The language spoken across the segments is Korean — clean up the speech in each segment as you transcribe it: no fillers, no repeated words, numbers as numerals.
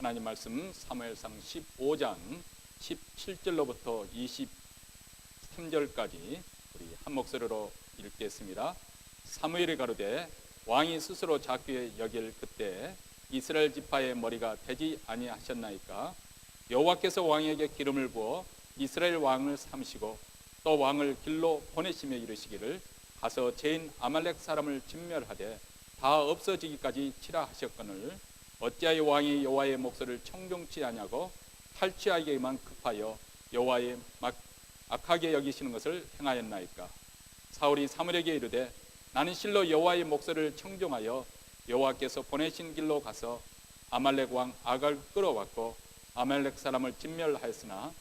하나님 말씀 사무엘상 15장 17절로부터 23절까지 우리 한 목소리로 읽겠습니다. 사무엘이 가로되 왕이 스스로 작게 여길 그때 이스라엘 지파의 머리가 되지 아니하셨나이까. 여호와께서 왕에게 기름을 부어 이스라엘 왕을 삼으시고 또 왕을 길로 보내시며 이르시기를 가서 죄인 아말렉 사람을 진멸하되 다 없어지기까지 치라 하셨거늘 어찌하여 왕이 여호와의 목소리를 청종치 아니하고 탈취하기에만 급하여 여호와의 악하게 여기시는 것을 행하였나이까. 사울이 사무엘에게 이르되 나는 실로 여호와의 목소리를 청종하여 여호와께서 보내신 길로 가서 아말렉 왕 아갈 끌어왔고 아말렉 사람을 진멸하였으나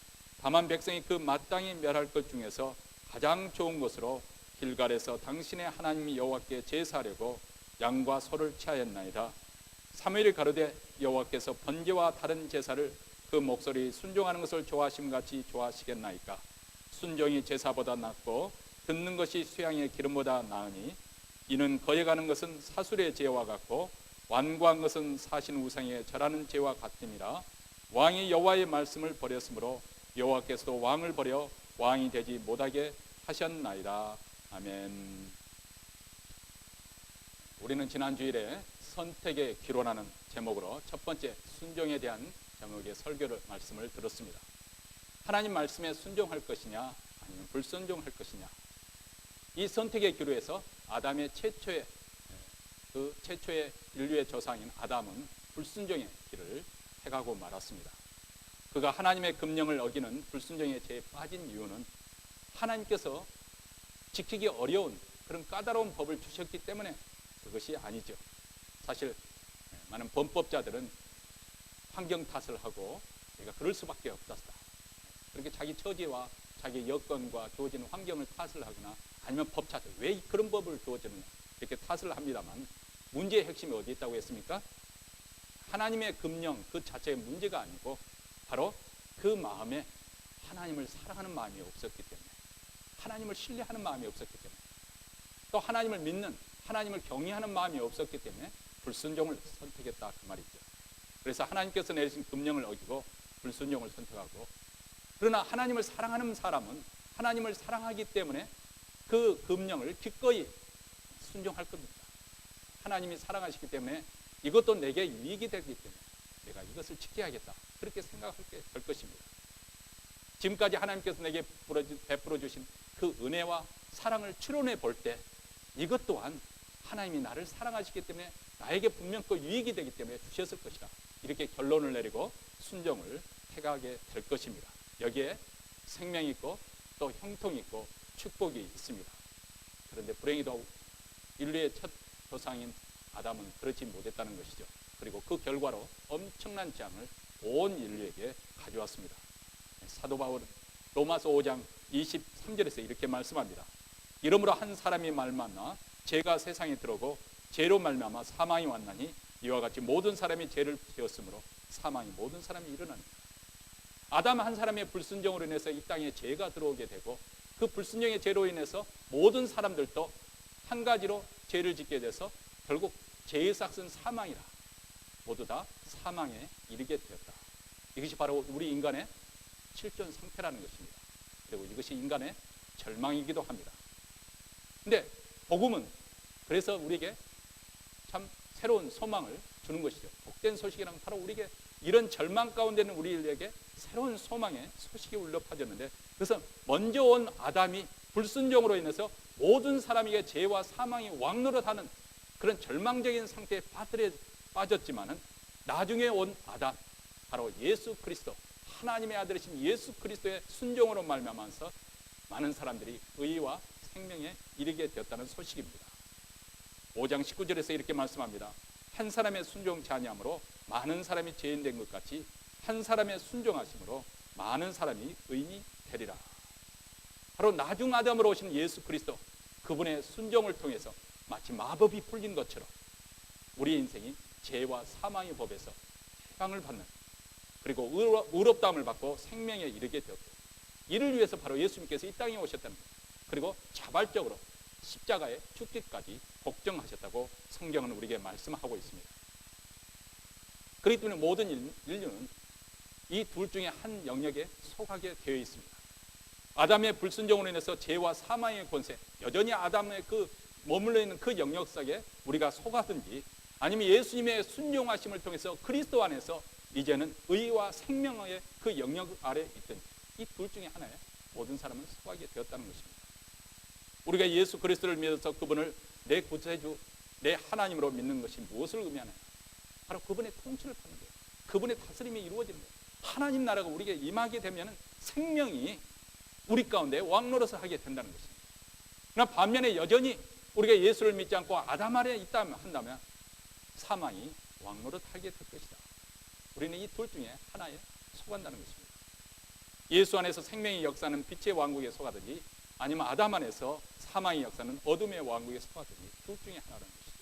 다만 백성이 그 마땅히 멸할 것 중에서 가장 좋은 것으로 길갈에서 당신의 하나님 여호와께 제사하려고 양과 소를 취하였나이다. 사무엘이 가로되 여호와께서 번제와 다른 제사를 그 목소리 순종하는 것을 좋아하심 같이 좋아하시겠나이까. 순종이 제사보다 낫고 듣는 것이 수양의 기름보다 나으니 이는 거역하는 것은 사술의 죄와 같고 완고한 것은 사신 우상에 절하는 죄와 같음이라. 왕이 여호와의 말씀을 버렸으므로 여호와께서도 왕을 버려 왕이 되지 못하게 하셨나이다. 아멘. 우리는 지난 주일에 선택의 기로라는 제목으로 첫 번째 순종에 대한 제목의 설교를 말씀을 들었습니다. 하나님 말씀에 순종할 것이냐 아니면 불순종할 것이냐. 이 선택의 기로에서 아담의 최초의 인류의 조상인 아담은 불순종의 길을 해가고 말았습니다. 그가 하나님의 금령을 어기는 불순종의 죄에 빠진 이유는 하나님께서 지키기 어려운 그런 까다로운 법을 주셨기 때문에 그것이 아니죠. 사실 많은 범법자들은 환경 탓을 하고 내가 그럴 수밖에 없었다. 그렇게 자기 처지와 자기 여건과 주어지는 환경을 탓을 하거나 아니면 법자들 왜 그런 법을 주어지느냐 이렇게 탓을 합니다만 문제의 핵심이 어디 있다고 했습니까? 하나님의 금령 그 자체의 문제가 아니고 바로 그 마음에 하나님을 사랑하는 마음이 없었기 때문에, 하나님을 신뢰하는 마음이 없었기 때문에, 또 하나님을 믿는, 하나님을 경외하는 마음이 없었기 때문에 불순종을 선택했다 그 말이죠. 그래서 하나님께서 내리신 금령을 어기고 불순종을 선택하고, 그러나 하나님을 사랑하는 사람은 하나님을 사랑하기 때문에 그 금령을 기꺼이 순종할 겁니다. 하나님이 사랑하시기 때문에 이것도 내게 유익이 되기 때문에 내가 이것을 지켜야겠다 그렇게 생각하게 될 것입니다. 지금까지 하나님께서 내게 베풀어 주신 그 은혜와 사랑을 추론해 볼 때 이것 또한 하나님이 나를 사랑하시기 때문에 나에게 분명 그 유익이 되기 때문에 주셨을 것이다 이렇게 결론을 내리고 순종을 택하게 될 것입니다. 여기에 생명이 있고 또 형통이 있고 축복이 있습니다. 그런데 불행히도 인류의 첫 조상인 아담은 그렇지 못했다는 것이죠. 그리고 그 결과로 엄청난 재앙을 온 인류에게 가져왔습니다. 사도 바울은 로마서 5장 23절에서 이렇게 말씀합니다. 이러므로 한 사람이 말미암아 죄가 세상에 들어오고 죄로 말미암아 사망이 왔나니 이와 같이 모든 사람이 죄를 지었으므로 사망이 모든 사람이 일어납니다. 아담 한 사람의 불순종으로 인해서 이 땅에 죄가 들어오게 되고 그 불순종의 죄로 인해서 모든 사람들도 한 가지로 죄를 짓게 돼서 결국 죄의 삭은 사망이라 모두 다 사망에 이르게 되었다. 이것이 바로 우리 인간의 실존 상태라는 것입니다. 그리고 이것이 인간의 절망이기도 합니다. 근데 복음은 그래서 우리에게 참 새로운 소망을 주는 것이죠. 복된 소식이란 바로 우리에게 이런 절망 가운데 있는 우리에게 새로운 소망의 소식이 울려 퍼졌는데, 그래서 먼저 온 아담이 불순종으로 인해서 모든 사람에게 죄와 사망이 왕노릇하는 그런 절망적인 상태에 빠졌지만은 나중에 온 아담, 바로 예수 그리스도, 하나님의 아들이신 예수 그리스도의 순종으로 말미암아서 많은 사람들이 의와 생명에 이르게 되었다는 소식입니다. 5장 19절에서 이렇게 말씀합니다. 한 사람의 순종치 아니함으로 많은 사람이 죄인 된 것 같이 한 사람의 순종하심으로 많은 사람이 의인이 되리라. 바로 나중 아담으로 오신 예수 그리스도, 그분의 순종을 통해서 마치 마법이 풀린 것처럼 우리의 인생이 죄와 사망의 법에서 해방을 받는, 그리고 의롭다함을 받고 생명에 이르게 되었고, 이를 위해서 바로 예수님께서 이 땅에 오셨다는 것, 그리고 자발적으로 십자가에 죽기까지 복종하셨다고 성경은 우리에게 말씀하고 있습니다. 그렇기 때문에 모든 인류는 이 둘 중에 한 영역에 속하게 되어 있습니다. 아담의 불순종으로 인해서 죄와 사망의 권세, 여전히 아담의 그 머물러 있는 그 영역 속에 우리가 속하든지, 아니면 예수님의 순종하심을 통해서 그리스도 안에서 이제는 의와 생명의 그 영역 아래 있든지, 이 둘 중에 하나에 모든 사람은 속하게 되었다는 것입니다. 우리가 예수 그리스도를 믿어서 그분을 내 구세주, 내 하나님으로 믿는 것이 무엇을 의미하나요? 바로 그분의 통치를 받는 거예요. 그분의 다스림이 이루어지는 거예요. 하나님 나라가 우리에게 임하게 되면 생명이 우리 가운데 왕노릇을 하게 된다는 것입니다. 그러나 반면에 여전히 우리가 예수를 믿지 않고 아담 아래에 있다 한다면 사망이 왕노릇하게 될 것이다. 우리는 이 둘 중에 하나에 속한다는 것입니다. 예수 안에서 생명의 역사는 빛의 왕국에 속하든지, 아니면 아담 안에서 사망의 역사는 어둠의 왕국에 속하든지, 둘 중에 하나라는 것이죠.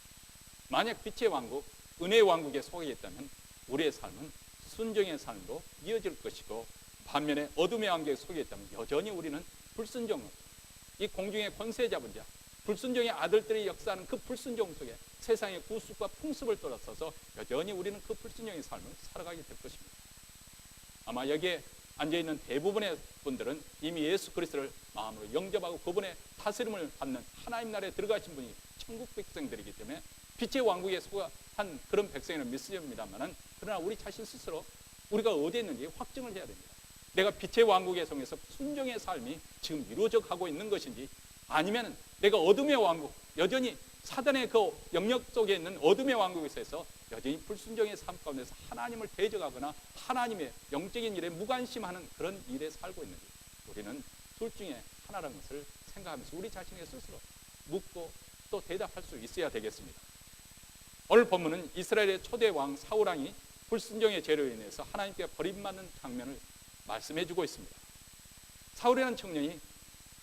만약 빛의 왕국, 은혜의 왕국에 속하게 있다면 우리의 삶은 순종의 삶으로 이어질 것이고, 반면에 어둠의 왕국에 속해 있다면 여전히 우리는 불순종, 이 공중의 권세 잡은 자, 불순종의 아들들이 역사하는 그 불순종 속에 세상의 구습과 풍습을 떠나서서 여전히 우리는 그 불순종의 삶을 살아가게 될 것입니다. 아마 여기에 앉아있는 대부분의 분들은 이미 예수 그리스도를 마음으로 영접하고 그분의 다스림을 받는 하나님 나라에 들어가신 분이 천국 백성들이기 때문에 빛의 왕국에 속한 그런 백성이라는 믿습니다만은, 그러나 우리 자신 스스로 우리가 어디에 있는지 확증을 해야 됩니다. 내가 빛의 왕국에 속해서 순종의 삶이 지금 이루어져 가고 있는 것인지, 아니면 내가 어둠의 왕국, 여전히 사단의 그 영역 속에 있는 어둠의 왕국에서 여전히 불순종의 삶 가운데서 하나님을 대적하거나 하나님의 영적인 일에 무관심하는 그런 일에 살고 있는지, 우리는 둘 중에 하나라는 것을 생각하면서 우리 자신에게 스스로 묻고 또 대답할 수 있어야 되겠습니다. 오늘 본문은 이스라엘의 초대 왕 사울왕이 불순종의 죄로 인해서 하나님께 버림받는 장면을 말씀해주고 있습니다. 사울이라는 청년이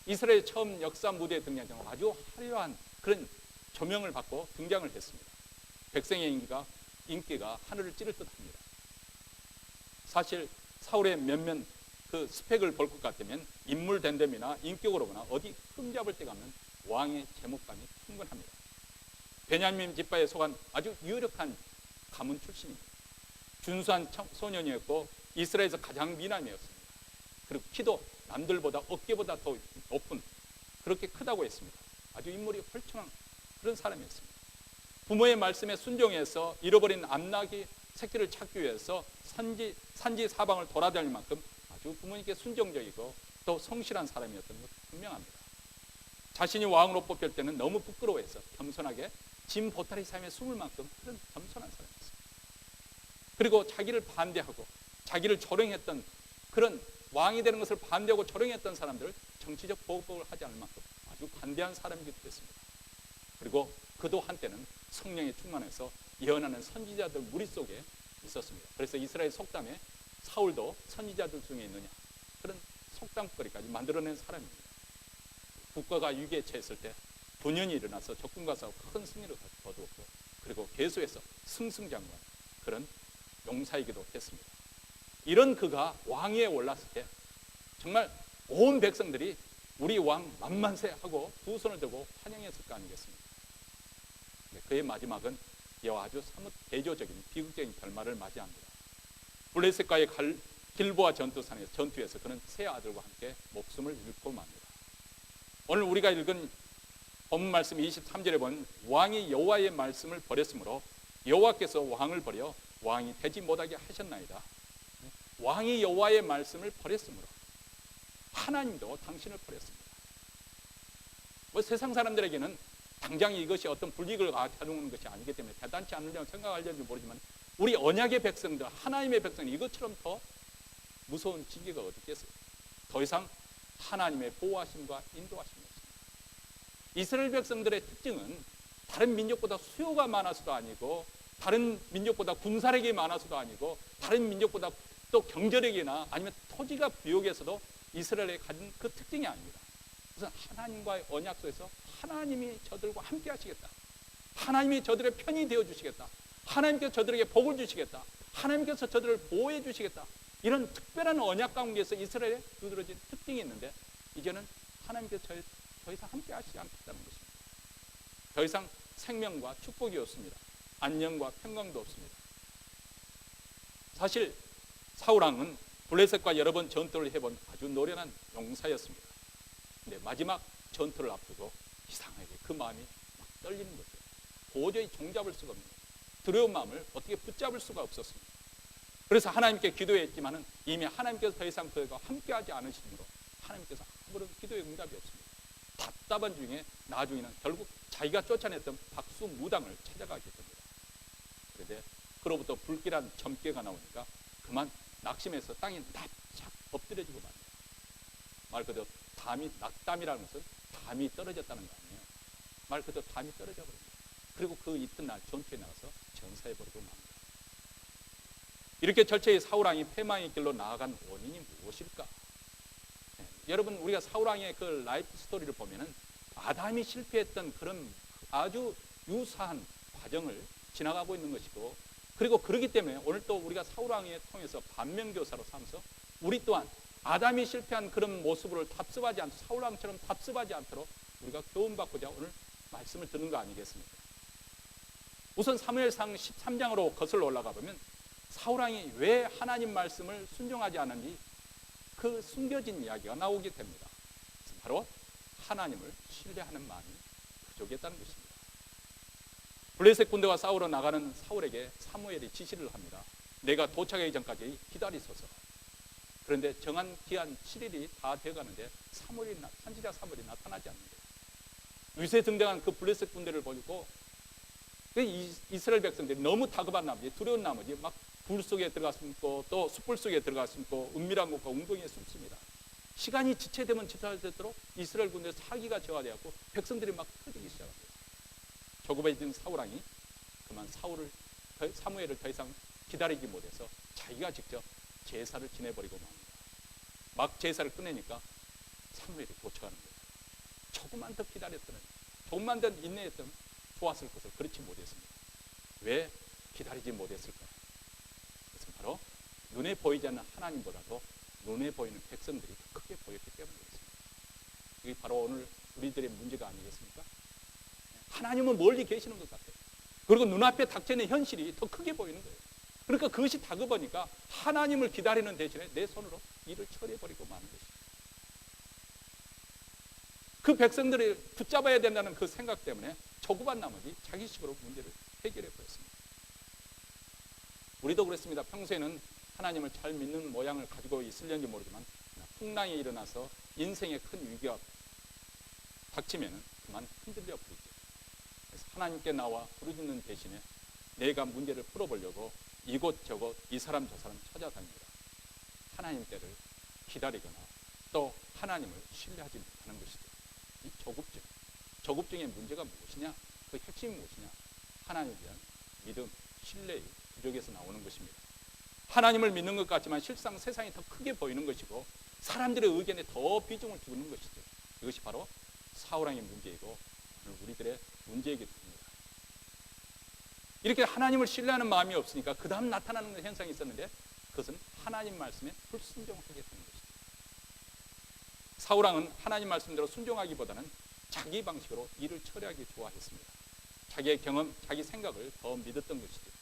이스라엘 처음 역사 무대에 등장한 아주 화려한 그런 조명을 받고 등장을 했습니다. 백성의 인기가 하늘을 찌를 듯합니다. 사실 사울의 몇몇 그 스펙을 볼 것 같으면 인물 됨됨이나 인격으로 보나 어디 흠잡을 때 가면 왕의 제목감이 충분합니다. 베냐민 지파에 속한 아주 유력한 가문 출신입니다. 준수한 소년이었고 이스라엘에서 가장 미남이었습니다. 그리고 키도 남들보다 어깨보다 더 높은, 그렇게 크다고 했습니다. 아주 인물이 헐청한 그런 사람이었습니다. 부모의 말씀에 순종해서 잃어버린 암나귀 새끼를 찾기 위해서 산지 사방을 돌아다닐 만큼 아주 부모님께 순종적이고 또 성실한 사람이었던 것도 분명합니다. 자신이 왕으로 뽑힐 때는 너무 부끄러워해서 겸손하게 짐 보따리 삶에 숨을 만큼 그런 겸손한 사람이었습니다. 그리고 자기를 반대하고 자기를 조롱했던, 그런 왕이 되는 것을 반대하고 조롱했던 사람들을 정치적 보복을 하지 않을 만큼 아주 관대한 사람이기도 했습니다. 그리고 그도 한때는 성령에 충만해서 예언하는 선지자들 무리 속에 있었습니다. 그래서 이스라엘 속담에 사울도 선지자들 중에 있느냐, 그런 속담거리까지 만들어낸 사람입니다. 국가가 위기에 처했을 때 분연이 일어나서 적군과 싸워 큰 승리를 거두었고, 그리고 계속해서 승승장구한 그런 용사이기도 했습니다. 이런 그가 왕위에 올랐을 때 정말 온 백성들이 우리 왕 만만세 하고 두 손을 들고 환영했을 거 아니겠습니까? 그의 마지막은 이와 아주 사뭇 대조적인 비극적인 결말을 맞이합니다. 블레셋과의 길보아 전투에서 그는 세 아들과 함께 목숨을 잃고 맙니다. 오늘 우리가 읽은 본문 말씀 23절에 보면 왕이 여호와의 말씀을 버렸으므로 여호와께서 왕을 버려 왕이 되지 못하게 하셨나이다. 왕이 여호와의 말씀을 버렸으므로 하나님도 당신을 버렸습니다. 세상 사람들에게는 당장 이것이 어떤 불이익을 가져오는 것이 아니기 때문에 대단치 않으려고 생각하려는지 모르지만, 우리 언약의 백성들, 하나님의 백성은 이것처럼 더 무서운 징계가 어디 있겠어요? 더 이상 하나님의 보호하심과 인도하심이 없습니다. 이스라엘 백성들의 특징은 다른 민족보다 수요가 많아서도 아니고, 다른 민족보다 군사력이 많아서도 아니고, 다른 민족보다 또 경제력이나 아니면 토지가 부유해서도 이스라엘에 가진 그 특징이 아닙니다. 그래서 하나님과의 언약 속에서 하나님이 저들과 함께 하시겠다, 하나님이 저들의 편이 되어 주시겠다, 하나님께서 저들에게 복을 주시겠다, 하나님께서 저들을 보호해 주시겠다, 이런 특별한 언약 가운데서 이스라엘에 두드러진 특징이 있는데, 이제는 하나님께서 더 이상 함께 하시지 않겠다는 것입니다. 더 이상 생명과 축복이 없습니다. 안녕과 평강도 없습니다. 사실 사울왕은 블레셋과 여러 번 전투를 해본 아주 노련한 용사였습니다. 근데 마지막 전투를 앞두고 이상하게 그 마음이 막 떨리는 거죠. 도저히 종잡을 수가 없는 거예요. 두려운 마음을 어떻게 붙잡을 수가 없었습니다. 그래서 하나님께 기도했지만은 이미 하나님께서 더 이상 그와 함께하지 않으시므로 하나님께서 아무런 기도의 응답이 없습니다. 답답한 중에 나중에는 결국 자기가 쫓아냈던 박수무당을 찾아가게 됩니다. 그런데 그로부터 불길한 점괘가 나오니까 그만 낙심해서 땅에 납작 엎드려지고 맙니다. 말 그대로 낙담이라는 것은 담이 떨어졌다는 거 아니에요. 말 그대로 담이 떨어져 버립니다. 그리고 그 이튿날 전투에 나가서 전사해버리고 맙니다. 이렇게 철저히 사울왕이 패망의 길로 나아간 원인이 무엇일까? 여러분, 우리가 사울왕의 그 라이프 스토리를 보면은 아담이 실패했던 그런 아주 유사한 과정을 지나가고 있는 것이고, 그리고 그렇기 때문에 오늘 또 우리가 사울왕을 통해서 반면교사로 삼아서 우리 또한 아담이 실패한 그런 모습을 답습하지 않도록, 사울왕처럼 답습하지 않도록 우리가 교훈받고자 오늘 말씀을 듣는 거 아니겠습니까? 우선 사무엘상 13장으로 거슬러 올라가 보면 사울왕이 왜 하나님 말씀을 순종하지 않은지 그 숨겨진 이야기가 나오게 됩니다. 바로 하나님을 신뢰하는 마음이 부족했다는 것입니다. 블레셋 군대가 싸우러 나가는 사울에게 사무엘이 지시를 합니다. 내가 도착하기 전까지 기다리소서. 그런데 정한 기한 7일이 다 되어가는데 선지자 사무엘이 나타나지 않는 거예요. 위세 등등한 그 블레셋 군대를 보고 이스라엘 백성들이 너무 다급한 나머지, 두려운 나머지 막 불 속에 들어가 숨고 또 숯불 속에 들어가 숨고 은밀한 곳과 웅덩이에 숨습니다. 시간이 지체되면 지체되도록 이스라엘 군대의 사기가 저하되었고 백성들이 막 터지기 시작합니다. 조급해진 사울왕이 그만 사무엘을 더 이상 기다리지 못해서 자기가 직접 제사를 지내버리고 맙니다. 막 제사를 끝내니까 사무엘이 도착하는 거예요. 조금만 더 기다렸더니, 조금만 더 인내했더니 좋았을 것을 그렇지 못했습니다. 왜 기다리지 못했을까요? 그것은 바로 눈에 보이지 않는 하나님보다도 눈에 보이는 백성들이 더 크게 보였기 때문이었습니다. 이게 바로 오늘 우리들의 문제가 아니겠습니까? 하나님은 멀리 계시는 것 같아요. 그리고 눈앞에 닥쳐있는 현실이 더 크게 보이는 거예요. 그러니까 그것이 다급하니까 하나님을 기다리는 대신에 내 손으로 일을 처리해버리고 마는 것이죠. 그 백성들을 붙잡아야 된다는 그 생각 때문에 조급한 나머지 자기식으로 문제를 해결해 버렸습니다. 우리도 그렇습니다. 평소에는 하나님을 잘 믿는 모양을 가지고 있을는지 모르지만 풍랑이 일어나서 인생의 큰 위기가 닥치면 그만 흔들려 버리죠. 그래서 하나님께 나와 부르짖는 대신에 내가 문제를 풀어보려고 이곳저곳 이 사람 저 사람 찾아다닙니다. 하나님 때를 기다리거나 또 하나님을 신뢰하지 못하는 것이죠. 이 조급증의 문제가 무엇이냐? 그 핵심이 무엇이냐? 하나님에 대한 믿음, 신뢰의 부족에서 나오는 것입니다. 하나님을 믿는 것 같지만 실상 세상이 더 크게 보이는 것이고 사람들의 의견에 더 비중을 두는 것이죠. 이것이 바로 사울왕의 문제이고 오늘 우리들의 문제이기 때문입니다. 이렇게 하나님을 신뢰하는 마음이 없으니까 그 다음 나타나는 현상이 있었는데 그것은 하나님 말씀에 불순종하게 되는 것이죠. 사울왕은 하나님 말씀대로 순종하기보다는 자기 방식으로 일을 처리하기 좋아했습니다. 자기의 경험, 자기 생각을 더 믿었던 것이죠.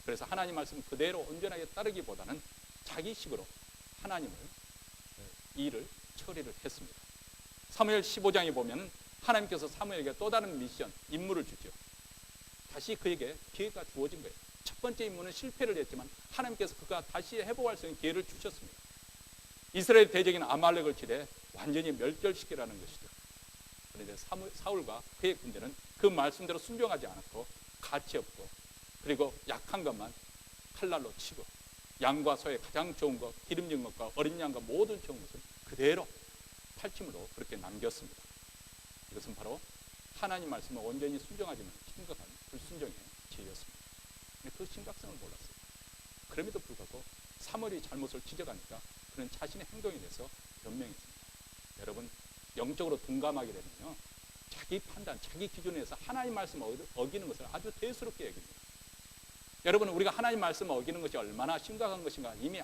그래서 하나님 말씀 그대로 온전하게 따르기보다는 자기식으로 하나님을 일을 처리를 했습니다. 사무엘 15장에 보면 하나님께서 사무엘에게 또 다른 미션, 임무를 주죠. 다시 그에게 기회가 주어진 거예요. 첫 번째 임무는 실패를 했지만 하나님께서 그가 다시 회복할 수 있는 기회를 주셨습니다. 이스라엘 대적인 아말렉을 치되 완전히 멸절시키라는 것이죠. 그런데 사울과 그의 군대는 그 말씀대로 순종하지 않았고 가치 없고 그리고 약한 것만 칼날로 치고 양과 소의 가장 좋은 것, 기름진 것과 어린 양과 모든 좋은 것을 그대로 탈취물로 그렇게 남겼습니다. 이것은 바로 하나님 말씀을 온전히 순종하지 못한 심각한 불순종의 죄였습니다. 그 심각성을 몰랐어요. 그럼에도 불구하고 사무엘이 잘못을 지적하니까 그는 자신의 행동에 대해서 변명했습니다. 여러분, 영적으로 둔감하게 되면요, 자기 판단, 자기 기준에서 하나님 말씀을 어기는 것을 아주 대수롭게 여깁니다. 여러분, 우리가 하나님 말씀을 어기는 것이 얼마나 심각한 것인가. 이미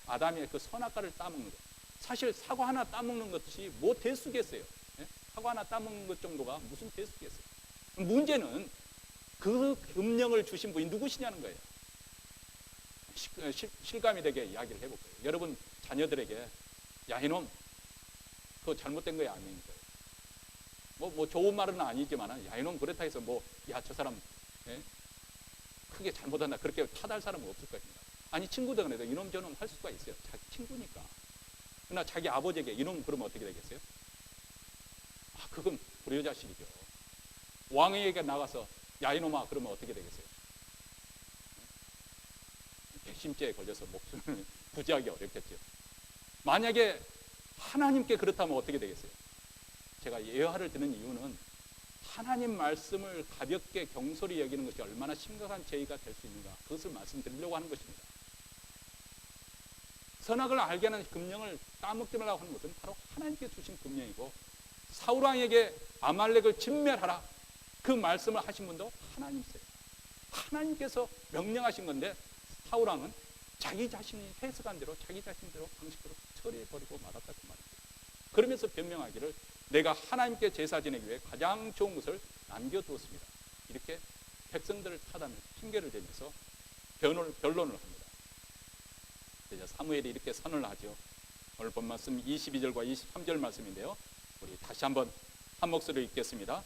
아담의 그 선악과를 따먹는 것, 사실 사과 하나 따먹는 것이 뭐 대수겠어요. 예? 사과 하나 따먹는 것 정도가 무슨 대수겠어요. 문제는 그 금령을 주신 분이 누구시냐는 거예요. 실감이 되게 이야기를 해볼 거예요. 여러분 자녀들에게 야 이놈 그거 잘못된 거야 아닙니까? 뭐 좋은 말은 아니지만 야 이놈 그렇다 해서 뭐 야 저 사람 크게 잘못한다 그렇게 타달 사람은 없을 겁니다. 아니 친구들 간에도 이놈 저놈 할 수가 있어요. 자기 친구니까. 그러나 자기 아버지에게 이놈 그러면 어떻게 되겠어요? 아 그건 불효자식이죠. 왕에게 나가서 야 이놈아 그러면 어떻게 되겠어요? 괘씸죄에 걸려서 목숨을 부지하기 어렵겠죠. 만약에 하나님께 그렇다면 어떻게 되겠어요? 제가 예화를 드는 이유는 하나님 말씀을 가볍게 경솔히 여기는 것이 얼마나 심각한 죄가 될 수 있는가 그것을 말씀드리려고 하는 것입니다. 선악을 알게 하는 금령을 까먹지 말라고 하는 것은 바로 하나님께 주신 금령이고 사울왕에게 아말렉을 진멸하라 그 말씀을 하신 분도 하나님이세요. 하나님께서 명령하신 건데 사울왕은 자기 자신이 해석한 대로 자기 자신대로 방식대로 처리해버리고 말았다고 말입니다. 그러면서 변명하기를 내가 하나님께 제사 지내기 위해 가장 좋은 것을 남겨두었습니다. 이렇게 백성들을 타다면서 핑계를 대면서 변론을 합니다. 이제 사무엘이 이렇게 선언을 하죠. 오늘 본 말씀 22절과 23절 말씀인데요. 우리 다시 한번 한 목소리로 읽겠습니다.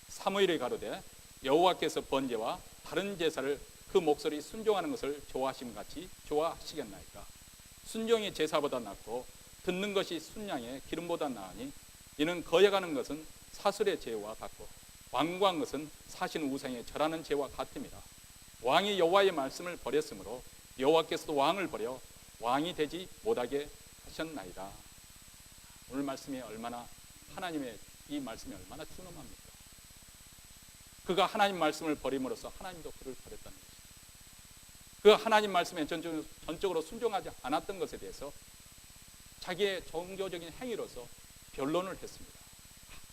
사무엘이 가로되 여호와께서 번제와 다른 제사를 그 목소리 순종하는 것을 좋아하심 같이 좋아하시겠나이까. 순종이 제사보다 낫고 듣는 것이 순양의 기름보다 나으니 이는 거역하는 것은 사슬의 죄와 같고 완고한 것은 사신 우상에 절하는 죄와 같습니다. 왕이 여호와의 말씀을 버렸으므로 여호와께서도 왕을 버려 왕이 되지 못하게 하셨나이다. 오늘 말씀이 얼마나 하나님의 이 말씀이 얼마나 준엄합니까? 그가 하나님 말씀을 버림으로써 하나님도 그를 버렸다는 것입니다. 그 하나님 말씀에 전적으로 순종하지 않았던 것에 대해서 자기의 종교적인 행위로서 변론을 했습니다.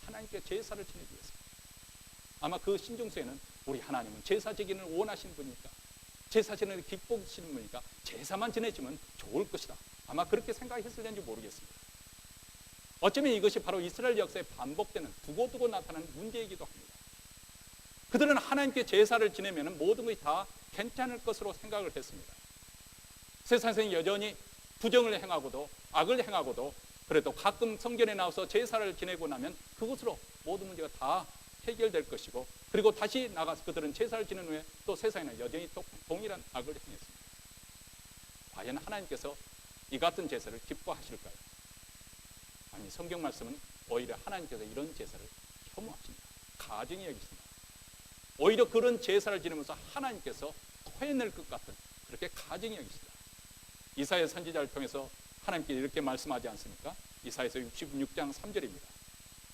하나님께 제사를 지내기 위해서. 아마 그 신중수에는 우리 하나님은 제사 지기를 원하시는 분이니까 제사 지내는 기뻐하시는 분이니까 제사만 지내주면 좋을 것이다. 아마 그렇게 생각했을는지 모르겠습니다. 어쩌면 이것이 바로 이스라엘 역사에 반복되는 두고두고 나타나는 문제이기도 합니다. 그들은 하나님께 제사를 지내면 모든 것이 다 괜찮을 것으로 생각을 했습니다. 세상에서 여전히 부정을 행하고도 악을 행하고도 그래도 가끔 성전에 나와서 제사를 지내고 나면 그것으로 모든 문제가 다 해결될 것이고 그리고 다시 나가서 그들은 제사를 지낸 후에 또 세상에는 여전히 동일한 악을 행했습니다. 과연 하나님께서 이 같은 제사를 기뻐하실까요? 아니 성경 말씀은 오히려 하나님께서 이런 제사를 혐오하십니다. 가증히 여기십니다. 오히려 그런 제사를 지내면서 하나님께서 토해낼 것 같은 그렇게 가증히 여기십니다. 이사야 선지자를 통해서 하나님께 이렇게 말씀하지 않습니까? 이사야서 66장 3절입니다.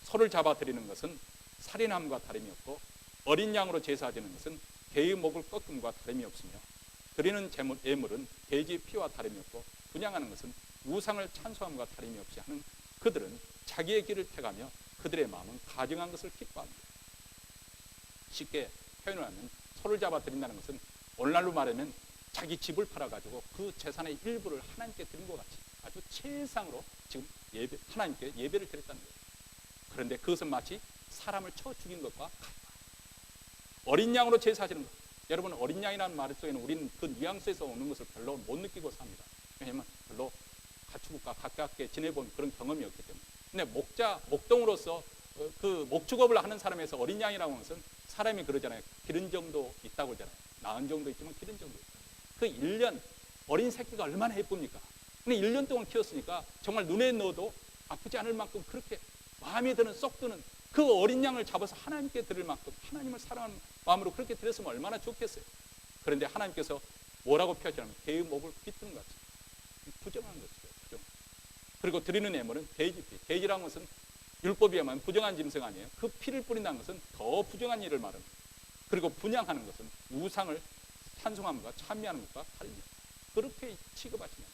소를 잡아드리는 것은 살인함과 다름이 없고 어린 양으로 제사 드리는 것은 개의 목을 꺾음과 다름이 없으며 드리는 예물은 돼지 피와 다름이 없고 분향하는 것은 우상을 찬송함과 다름이 없이 하는 그들은 자기의 길을 택하며 그들의 마음은 가증한 것을 기뻐합니다. 쉽게 표현을 하면 소를 잡아드린다는 것은 오늘날로 말하면 자기 집을 팔아가지고 그 재산의 일부를 하나님께 드린 것 같이 아주 최상으로 지금 하나님께 예배를 드렸다는 거예요. 그런데 그것은 마치 사람을 쳐 죽인 것과 같다. 어린 양으로 제사하시는 것. 여러분 어린 양이라는 말 속에는 우리는 그 뉘앙스에서 오는 것을 별로 못 느끼고 삽니다. 왜냐하면 별로 가축과 가깝게 지내본 그런 경험이 없기 때문에. 근데 목동으로서 그 목축업을 하는 사람에서 어린 양이라고 하는 것은 사람이 그러잖아요. 기른 정도 있다고 그러잖아요. 나은 정도 있지만 기른 정도 있다. 그 1년 어린 새끼가 얼마나 예쁩니까? 근데 1년 동안 키웠으니까 정말 눈에 넣어도 아프지 않을 만큼 그렇게 마음에 드는 쏙 드는 그 어린 양을 잡아서 하나님께 드릴 만큼 하나님을 사랑하는 마음으로 그렇게 드렸으면 얼마나 좋겠어요. 그런데 하나님께서 뭐라고 표현하냐면 개의 목을 비트는 것 같이 부정한 것이죠. 부정. 그리고 드리는 예물은 돼지피. 돼지라는 것은 율법에 의하면 부정한 짐승 아니에요. 그 피를 뿌린다는 것은 더 부정한 일을 말합니다. 그리고 분향하는 것은 우상을 찬송함과 찬미하는 것과 다릅니다. 그렇게 취급하시면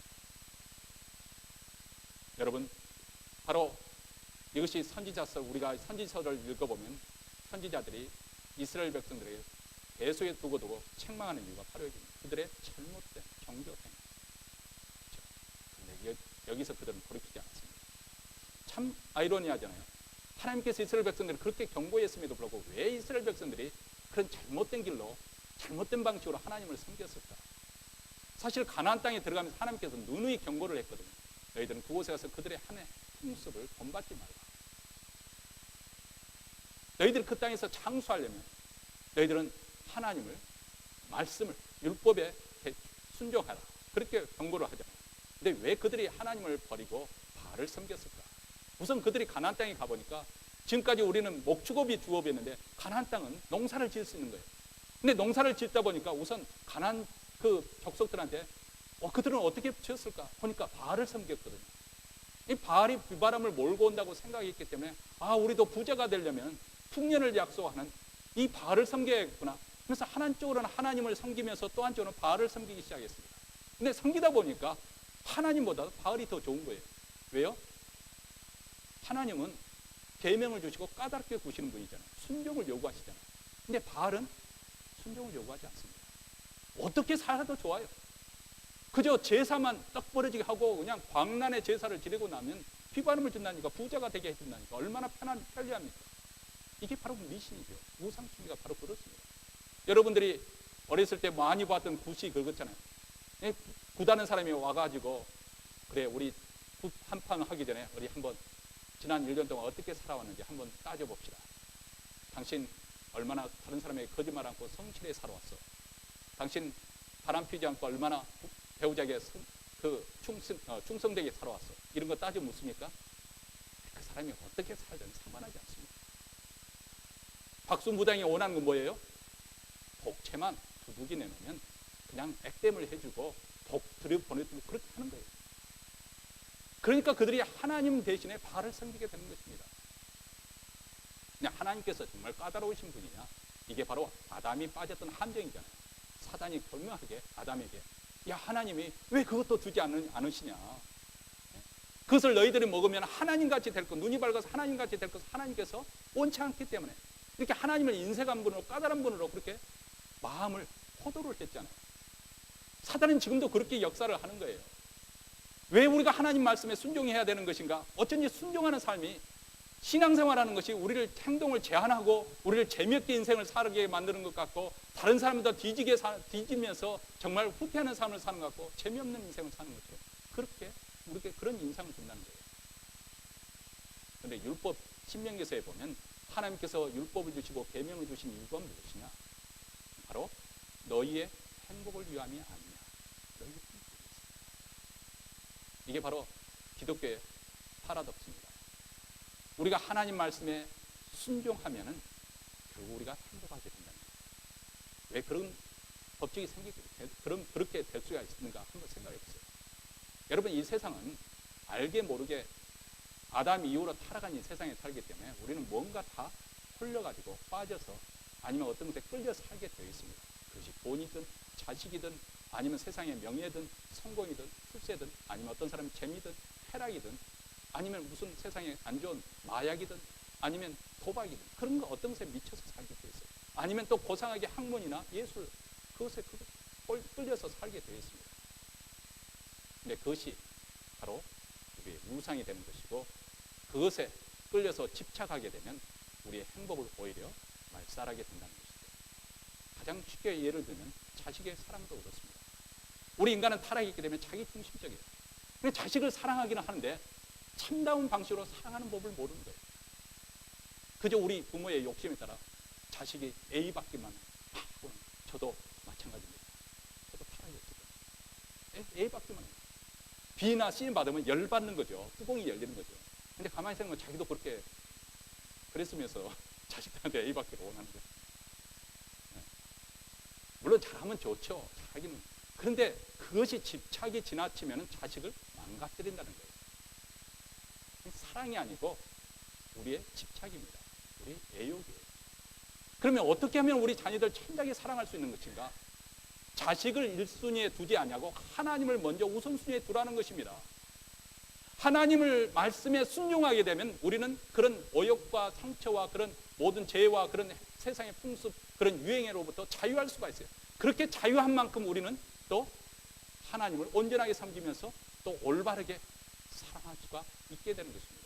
여러분 바로 이것이 선지자서 우리가 선지서를 읽어보면 선지자들이 이스라엘 백성들에게 계속에 두고두고 책망하는 이유가 바로 여기입니다. 그들의 잘못된 경조행. 그렇죠? 그런데 여기서 그들은 돌이키지 않았습니다. 참 아이러니하잖아요. 하나님께서 이스라엘 백성들을 그렇게 경고했음에도 불구하고 왜 이스라엘 백성들이 그런 잘못된 길로 잘못된 방식으로 하나님을 섬겼을까? 사실 가나안 땅에 들어가면서 하나님께서 누누이 경고를 했거든요. 너희들은 그곳에 가서 그들의 한해 풍습을 본받지 말라. 너희들이 그 땅에서 장수하려면 너희들은 하나님을 말씀을 율법에 순종하라. 그렇게 경고를 하잖아요. 근데 왜 그들이 하나님을 버리고 바알을 섬겼을까? 우선 그들이 가나안 땅에 가보니까 지금까지 우리는 목축업이 주업이었는데 가나안 땅은 농사를 지을 수 있는 거예요. 근데 농사를 짓다 보니까 우선 가나안 그 족속들한테 그들은 어떻게 지었을까? 보니까 바알을 섬겼거든요. 이 바알이 비바람을 몰고 온다고 생각했기 때문에 우리도 부자가 되려면 풍년을 약속하는 이 바알을 섬겨야겠구나. 그래서 한쪽으로는 하나님을 섬기면서 또 한쪽으로는 바알을 섬기기 시작했습니다. 근데 섬기다 보니까 하나님보다 바알이 더 좋은 거예요. 왜요? 하나님은 계명을 주시고 까다롭게 구시는 분이잖아요. 순종을 요구하시잖아요. 근데 바알은 순종을 요구하지 않습니다. 어떻게 살아도 좋아요. 그저 제사만 떡 버려지게 하고 그냥 광란의 제사를 지내고 나면 비바람을 준다니까, 부자가 되게 해준다니까 얼마나 편리합니까? 이게 바로 미신이죠. 우상숭배가 바로 그렇습니다. 여러분들이 어렸을 때 많이 봤던 굿이 그거잖아요. 굿하는 사람이 와가지고 그래 우리 굿 한판 하기 전에 우리 한번 지난 1년 동안 어떻게 살아왔는지 한번 따져봅시다. 당신 얼마나 다른 사람에게 거짓말 않고 성실히 살아왔어. 당신 바람 피지 않고 얼마나 배우자에게 충성되게 살아왔어. 이런 거 따져 묻습니까? 그 사람이 어떻게 살든 상관하지 않습니다. 박수무당이 원하는 건 뭐예요? 복채만 두둑이 내놓으면 그냥 액땜을 해주고 복 들여보내주고 그렇게 하는 거예요. 그러니까 그들이 하나님 대신에 바알을 섬기게 되는 것입니다. 그냥 하나님께서 정말 까다로우신 분이냐? 이게 바로 아담이 빠졌던 함정이잖아요. 사단이 분명하게 아담에게 야 하나님이 왜 그것도 주지 않으시냐? 그것을 너희들이 먹으면 하나님같이 될 것, 눈이 밝아서 하나님같이 될 것을 하나님께서 원치 않기 때문에 이렇게 하나님을 인색한 분으로 까다로운 분으로 그렇게 마음을 호도를 했잖아요. 사단은 지금도 그렇게 역사를 하는 거예요. 왜 우리가 하나님 말씀에 순종해야 되는 것인가? 어쩐지 순종하는 삶이 신앙생활하는 것이 우리를 행동을 제한하고 우리를 재미없게 인생을 살게 만드는 것 같고 다른 사람보다 뒤지면서 정말 후퇴하는 삶을 사는 것 같고 재미없는 인생을 사는 것처럼 그렇게 우리에게 그런 인상을 준다는 거예요. 그런데 율법 신명기서에 보면 하나님께서 율법을 주시고 계명을 주신 이유가 무엇이냐? 바로 너희의 행복을 위함이 아니냐. 너희의 행복을 위해서. 이게 바로 기독교의 파라독스입니다. 우리가 하나님 말씀에 순종하면은 결국 우리가 행복하게 된다는 거예요. 왜 그런 법칙이 그렇게 될 수가 있는가 한번 생각해 보세요. 여러분 이 세상은 알게 모르게 아담 이후로 타락한 이 세상에 살기 때문에 우리는 뭔가 다 홀려가지고 빠져서 아니면 어떤 것에 끌려서 살게 되어 있습니다. 그것이 돈이든 자식이든 아니면 세상의 명예든 성공이든 출세든 아니면 어떤 사람의 재미든 쾌락이든 아니면 무슨 세상에 안 좋은 마약이든 아니면 도박이든 그런 거 어떤 것에 미쳐서 살게 되어 있어요. 아니면 또 고상하게 학문이나 예술 그것에 끌려서 살게 되어 있습니다. 근데 그것이 바로 우리의 우상이 되는 것이고 그것에 끌려서 집착하게 되면 우리의 행복을 오히려 말살하게 된다는 것이죠. 가장 쉽게 예를 들면 자식의 사랑도 그렇습니다. 우리 인간은 타락이 있게 되면 자기 중심적이에요. 근데 자식을 사랑하기는 하는데 참다운 방식으로 사랑하는 법을 모르는 거예요. 그저 우리 부모의 욕심에 따라 자식이 A 받기만 하고 저도 마찬가지입니다. 저도 타락했거든요. A 받기만 해요. B나 C 받으면 열 받는 거죠. 뚜껑이 열리는 거죠. 근데 가만히 생각하면 자기도 그렇게 그랬으면서 자식들한테 A 받기를 원하는 거예요. 물론 잘하면 좋죠. 잘하기는. 그런데 그것이 집착이 지나치면 자식을 망가뜨린다는 거예요. 사랑이 아니고 우리의 집착입니다. 우리의 애욕이에요. 그러면 어떻게 하면 우리 자녀들 천작에 사랑할 수 있는 것인가? 자식을 1순위에 두지 않냐고 하나님을 먼저 우선순위에 두라는 것입니다. 하나님을 말씀에 순종하게 되면 우리는 그런 오욕과 상처와 그런 모든 죄와 그런 세상의 풍습 그런 유행으로부터 자유할 수가 있어요. 그렇게 자유한 만큼 우리는 또 하나님을 온전하게 섬기면서 또 올바르게 사랑할 수가 있게 되는 것입니다.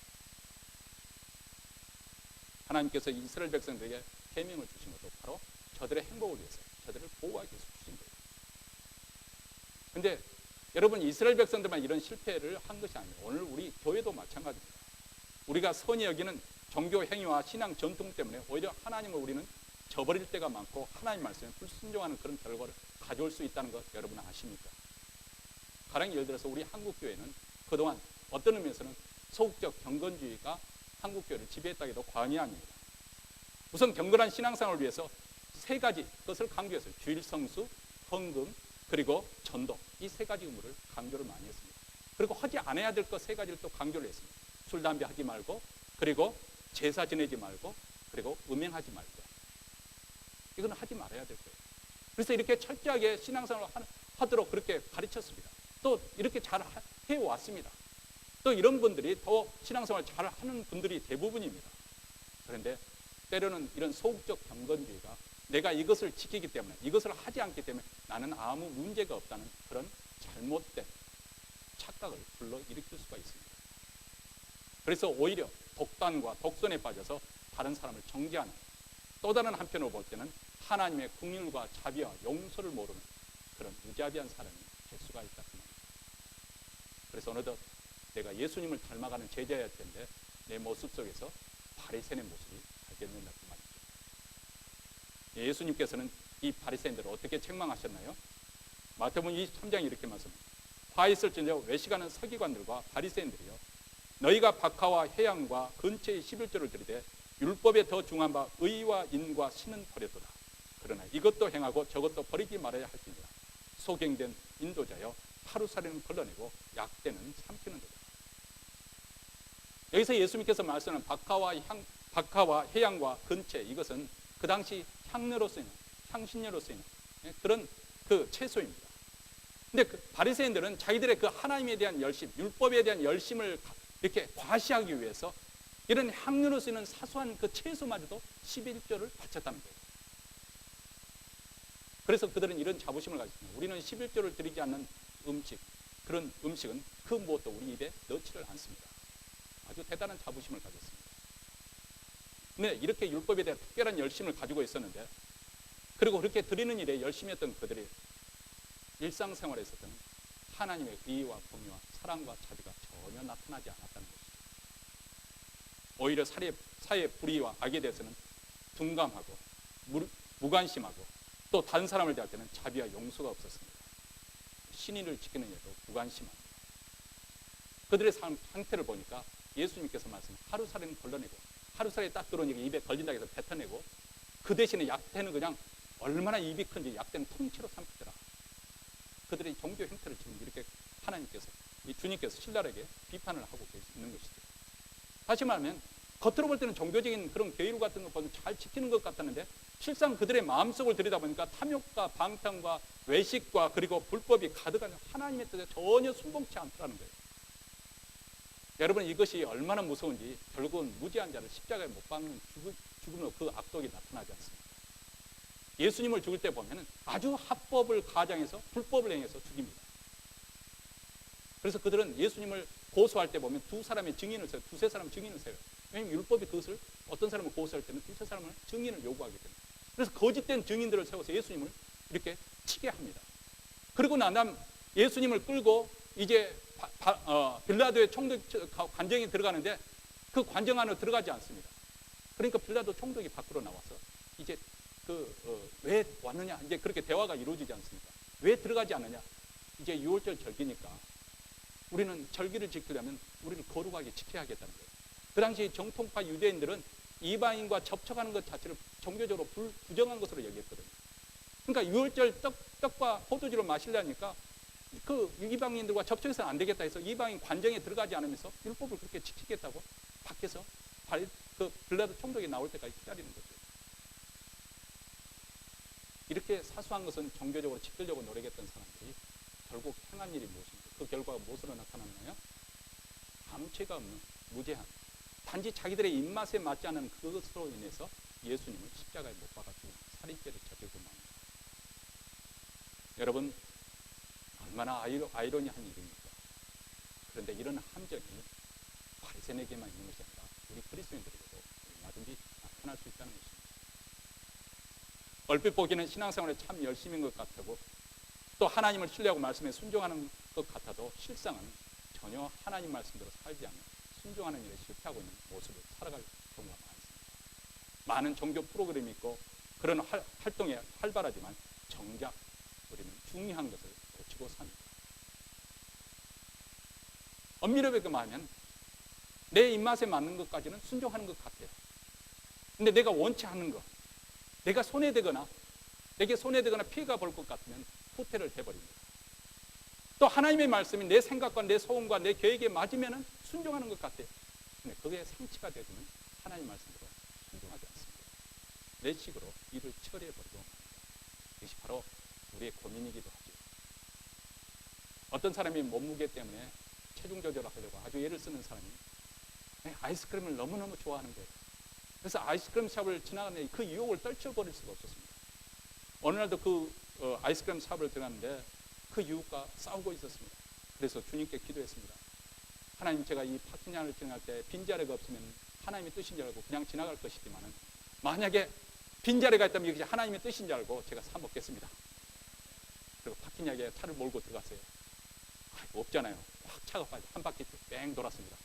하나님께서 이스라엘 백성들에게 계명을 주신 것도 바로 저들의 행복을 위해서 저들을 보호하기 위해서 주신 거예요. 근데 여러분, 이스라엘 백성들만 이런 실패를 한 것이 아니에요. 오늘 우리 교회도 마찬가지입니다. 우리가 선히 여기는 종교 행위와 신앙 전통 때문에 오히려 하나님을 우리는 저버릴 때가 많고 하나님 말씀에 불순종하는 그런 결과를 가져올 수 있다는 것 여러분 아십니까? 가령 예를 들어서 우리 한국교회는 그동안 어떤 의미에서는 소극적 경건주의가 한국교회를 지배했다고 해도 과언이 아닙니다. 우선 경건한 신앙생활을 위해서 세 가지 것을 강조했어요. 주일 성수, 헌금, 그리고 전도. 이 세 가지 의무를 강조를 많이 했습니다. 그리고 하지 않아야 될 것 세 가지를 또 강조를 했습니다. 술, 담배 하지 말고, 그리고 제사 지내지 말고, 그리고 음행하지 말고. 이거는 하지 말아야 될 거예요. 그래서 이렇게 철저하게 신앙생활을 하도록 그렇게 가르쳤습니다. 또 이렇게 잘 해왔습니다. 또 이런 분들이 더 신앙생활 잘 하는 분들이 대부분입니다. 그런데 때로는 이런 소극적 경건주의가 내가 이것을 지키기 때문에, 이것을 하지 않기 때문에 나는 아무 문제가 없다는 그런 잘못된 착각을 불러일으킬 수가 있습니다. 그래서 오히려 독단과 독선에 빠져서 다른 사람을 정죄하는, 또 다른 한편으로 볼 때는 하나님의 긍휼과 자비와 용서를 모르는 그런 무자비한 사람이 될 수가 있다. 그래서 어느덧 내가 예수님을 닮아가는 제자였을 텐데 내 모습 속에서 바리새인의 모습이 발견된다고 말이죠. 예수님께서는 이 바리새인들을 어떻게 책망하셨나요? 마태복음 23장에 이렇게 말씀합니다. 화 있을지언정 외식하는 서기관들과 바리새인들이여, 너희가 박하와 회양과 근처의 11조를 드리되 율법에 더 중한 바 의와 인과 신은 버렸도다. 그러나 이것도 행하고 저것도 버리지 말아야 할지니라. 소경된 인도자여, 하루살이는 걸러내고 약대는 삼키는 도다. 여기서 예수님께서 말씀하는 박하와 해양과 근체, 이것은 그 당시 향료로 쓰이는, 향신료로 쓰이는 그런 그 채소입니다. 근데 그 바리새인들은 자기들의 그 하나님에 대한 열심, 율법에 대한 열심을 이렇게 과시하기 위해서 이런 향료로 쓰이는 사소한 그 채소마저도 11조를 바쳤다는 거예요. 그래서 그들은 이런 자부심을 가졌습니다. 우리는 11조를 드리지 않는 음식, 그런 음식은 그 무엇도 우리 입에 넣지를 않습니다. 아주 대단한 자부심을 가졌습니다. 근데 이렇게 율법에 대한 특별한 열심을 가지고 있었는데, 그리고 그렇게 드리는 일에 열심히 했던 그들이 일상생활에서는 하나님의 의와 공의와 사랑과 자비가 전혀 나타나지 않았다는 것이죠. 오히려 사회 불의와 악에 대해서는 둔감하고 무관심하고, 또 다른 사람을 대할 때는 자비와 용서가 없었습니다. 신인을 지키는 일도 무관심합니다. 그들의 상태를 보니까 예수님께서 말씀하신 하루살이는 걸러내고, 하루살이 딱 들어오니까 입에 걸린다고 해서 뱉어내고, 그 대신에 약대는 그냥 얼마나 입이 큰지 약대는 통째로 삼키더라. 그들의 종교 행태를 지금 이렇게 하나님께서, 이 주님께서 신랄하게 비판을 하고 있는 것이죠. 다시 말하면 겉으로 볼 때는 종교적인 그런 계율 같은 거 보면 잘 지키는 것 같았는데, 실상 그들의 마음속을 들여다보니까 탐욕과 방탕과 외식과 그리고 불법이 가득한 하나님의 뜻에 전혀 순봉치 않더라는 거예요. 여러분, 이것이 얼마나 무서운지 결국은 무지한 자를 십자가에 못 박는 죽음으로 그 악독이 나타나지 않습니다. 예수님을 죽을 때 보면 아주 합법을 가장해서 불법을 행해서 죽입니다. 그래서 그들은 예수님을 고소할 때 보면 두세 사람의 증인을 세워요. 왜냐하면 율법이 그것을, 어떤 사람을 고소할 때는 두세 사람을 증인을 요구하기 때문에. 그래서 거짓된 증인들을 세워서 예수님을 이렇게 치게 합니다. 그리고 난 다음 예수님을 끌고 이제 빌라도의 총독 관정에 들어가는데 그 관정 안으로 들어가지 않습니다. 그러니까 빌라도 총독이 밖으로 나와서 이제 왜 왔느냐, 이제 그렇게 대화가 이루어지지 않습니까? 왜 들어가지 않느냐? 이제 6월절 절기니까 우리는 절기를 지키려면 우리를 거룩하게 지켜야겠다는 거예요. 그 당시 정통파 유대인들은 이방인과 접촉하는 것 자체를 종교적으로 부정한 것으로 여겼거든요. 그러니까 6월절 떡과 포도주를 마시려니까 그 이방인들과 접촉해서는 안 되겠다 해서 이방인 관정에 들어가지 않으면서 율법을 그렇게 지키겠다고 밖에서 그 빌라도 총독이 나올 때까지 기다리는 거죠. 이렇게 사소한 것은 종교적으로 지키려고 노력했던 사람들이 결국 행한 일이 무엇입니까? 그 결과가 무엇으로 나타났나요? 아무 죄가 없는 무죄한, 단지 자기들의 입맛에 맞지 않은 그것으로 인해서 예수님을 십자가에 못 박아 죽은 살인죄를 저지르고 맙니다. 여러분, 얼마나 아이러니한 일입니까? 그런데 이런 함정이 바리새인에게만 있는 것이 아니라 우리 그리스도인들에게도 얼마든지 나타날 수 있다는 것입니다. 얼핏 보기에는 신앙생활에 참 열심인 것 같고 또 하나님을 신뢰하고 말씀에 순종하는 것 같아도 실상은 전혀 하나님 말씀대로 살지 않는 순종하는 일에 실패하고 있는 모습을 살아갈 경우가 많습니다. 많은 종교 프로그램이 있고 그런 활동에 활발하지만 정작 우리는 중요한 것을 놓치고 삽니다. 엄밀하게 말하면 내 입맛에 맞는 것까지는 순종하는 것 같아요. 근데 내가 원치 않는 것, 내가 내게 손해되거나 피해가 볼 것 같으면 후퇴를 해버립니다. 또 하나님의 말씀이 내 생각과 내 소원과 내 계획에 맞으면 순종하는 것 같아요. 근데 그게 상치가 되면 하나님 말씀대로 순종하지 않습니다. 내 식으로 일을 처리해버리고 합니다. 이것이 바로 우리의 고민이기도 하죠. 어떤 사람이 몸무게 때문에 체중 조절을 하려고 아주 애를 쓰는 사람이 아이스크림을 너무너무 좋아하는 거예요. 그래서 아이스크림 샵을 지나가는데 그 유혹을 떨쳐버릴 수가 없었습니다. 어느 날도 그 아이스크림 샵을 들어갔는데 그 유혹과 싸우고 있었습니다. 그래서 주님께 기도했습니다. 하나님, 제가 이 파킹장을 지나갈 때 빈자리가 없으면 하나님의 뜻인 줄 알고 그냥 지나갈 것이지만 만약에 빈자리가 있다면 이것이 하나님의 뜻인 줄 알고 제가 사 먹겠습니다. 그리고 파킹장에 차를 몰고 들어갔어요. 없잖아요. 확 차가 한 바퀴 뺑 돌았습니다.